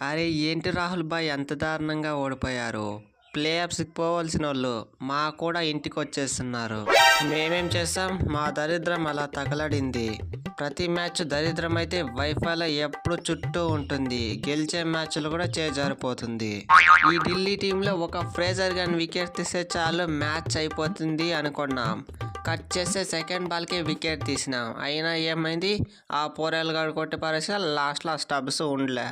అరే ఏంటి రాహుల్ భాయ్ అంత దారుణంగా ఓడిపోయారు. ప్లే ఆఫ్స్కి పోవాల్సినోళ్ళు మా కూడా ఇంటికి వచ్చేస్తున్నారు. మేమేం చేస్తాం, మా దరిద్రం అలా తగలడింది. ప్రతి మ్యాచ్ దరిద్రం అయితే వైఫైలో ఎప్పుడు చుట్టూ ఉంటుంది. గెలిచే మ్యాచ్లు కూడా చేజారిపోతుంది. ఈ ఢిల్లీ టీంలో ఒక ఫ్రేజర్ గన్ వికెట్ తీస్తే చాలు మ్యాచ్ అయిపోతుంది అనుకున్నాం. కట్ చేస్తే సెకండ్ బాల్కే వికెట్ తీసినాం. అయినా ఏమైంది, ఆ పోరేలు గాడు కొట్టి పారేస్తే లాస్ట్లో స్టబ్స్ ఉండలే.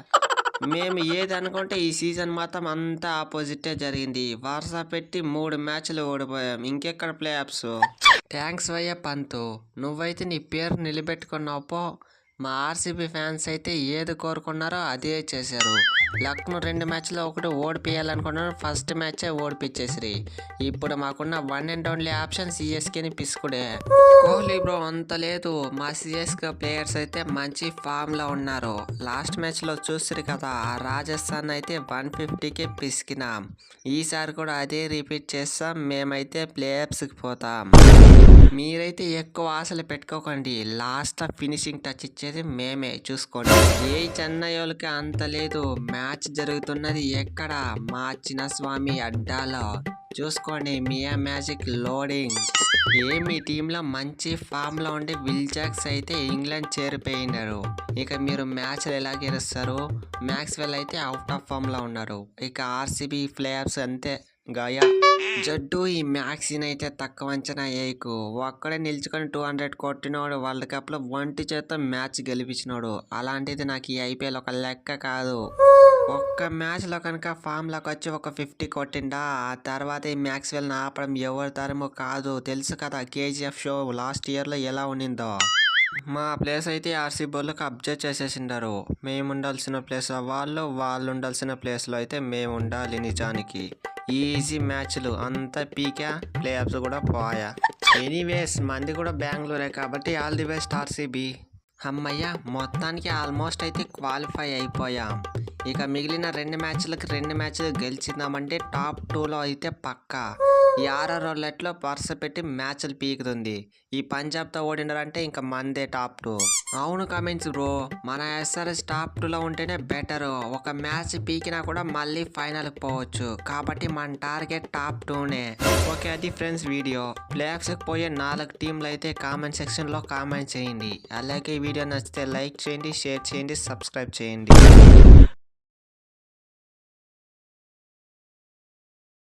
మేము ఏది అనుకుంటే ఈ సీజన్ మాత్రం అంతా ఆపోజిటే జరిగింది. వరుస పెట్టి 3 మ్యాచ్లు ఓడిపోయాం. ఇంకెక్కడ ప్లే ఆఫ్స్. థ్యాంక్స్ వయ్య పంతు, నువ్వైతే నీ పేరు నిలబెట్టుకున్నావు పో. మా ఆర్సీబీ ఫ్యాన్స్ అయితే ఏది కోరుకున్నారో అదే చేశారు. లక్ను 2 మ్యాచ్లో ఒకటి ఓడిపియాలనుకున్నారు. ఫస్ట్ మ్యాచే ఓడిపించేసిరి. ఇప్పుడు మాకున్న వన్ అండ్ ఓన్లీ ఆప్షన్ సిఎస్కేని పిసుకుడే. కోహ్లీ బ్రో అంత లేదు. మా సిఎస్కే ప్లేయర్స్ అయితే మంచి ఫామ్లో ఉన్నారు. లాస్ట్ మ్యాచ్లో చూసిరు కదా, రాజస్థాన్ అయితే 150కే పిసికినాం. ఈసారి కూడా అదే రిపీట్ చేస్తాం. మేమైతే ప్లే ఆఫ్స్కి పోతాం. మీరైతే ఎక్కువ ఆశలు పెట్టుకోకండి. లాస్ట్ ఫినిషింగ్ టచ్ ఇచ్చేది మేమే, చూసుకోండి. ఏ చెన్నై వాళ్ళకి అంత లేదు. మ్యాచ్ జరుగుతున్నది ఎక్కడ, మా చిన్నస్వామి అడ్డాలో. చూసుకోండి మియా మ్యాజిక్ లోడింగ్. మీ టీంలో మంచి ఫామ్లో ఉండి విల్ జాక్స్ అయితే ఇంగ్లాండ్ చేరిపోయినారు. ఇక మీరు మ్యాచ్లు ఎలా గెలుస్తారు? మ్యాక్స్వెల్ అయితే అవుట్ ఆఫ్ ఫామ్లో ఉన్నారు. ఇక ఆర్సీబీ ప్లే ఆఫ్స్ అంతే గాయా. జడ్డు ఈ మ్యాక్సిన్ అయితే తక్కువ అంచనా వేయకు. ఒక్కడే నిల్చుకొని 200 కొట్టినోడు, వరల్డ్ కప్లో ఒంటి చేత మ్యాచ్ గెలిపించినోడు. అలాంటిది నాకు ఈ ఐపీఎల్ ఒక లెక్క కాదు. ఒక్క మ్యాచ్లో కనుక ఫామ్లోకి వచ్చి ఒక 50 కొట్టిండా, ఆ తర్వాత ఈ మ్యాక్స్వెల్ని ఆపడం ఎవరి తరమో కాదు. తెలుసు కదా కేజీఎఫ్ షో లాస్ట్ ఇయర్లో ఎలా ఉండిందో. మా ప్లేస్ అయితే ఆర్సీబీ వాళ్ళకి అబ్జర్వ్ చేసేసిండారు. మేము ఉండాల్సిన ప్లేస్లో వాళ్ళు, వాళ్ళు ఉండాల్సిన ప్లేస్లో అయితే మేము ఉండాలి. నిజానికి ఈజీ మ్యాచ్లు అంతా పీకా, ప్లే ఆఫ్స్ కూడా పోయా. ఎనీవేస్ మంది కూడా బెంగళూరే కాబట్టి ఆల్ ది బెస్ట్ ఆర్సీబీ. అమ్మయ్య, మొత్తానికి ఆల్మోస్ట్ అయితే క్వాలిఫై అయిపోయాం. ఇక మిగిలిన 2 మ్యాచ్లు గెలిచిందామంటే టాప్ 2లో అయితే పక్కా. ఈ రౌండ్లెట్లో వరుస పెట్టి మ్యాచ్లు పీకుతుంది. ఈ పంజాబ్తో ఓడినారంటే ఇంకా మందే టాప్ 2. అవును కమెంట్స్ బ్రో, మన ఎస్ఆర్ఎస్ టాప్ 2లో ఉంటేనే బెటర్. ఒక మ్యాచ్ పీకినా కూడా మళ్ళీ ఫైనల్కి పోవచ్చు. కాబట్టి మన టార్గెట్ టాప్ 2నే. ఓకే, అది ఫ్రెండ్స్ వీడియో. ప్లే ఆఫ్స్కి పోయే 4 టీంలు అయితే కామెంట్ సెక్షన్లో కామెంట్ చేయండి. అలాగే వీడియో నచ్చితే లైక్ చేయండి, షేర్ చేయండి, సబ్స్క్రైబ్ చేయండి.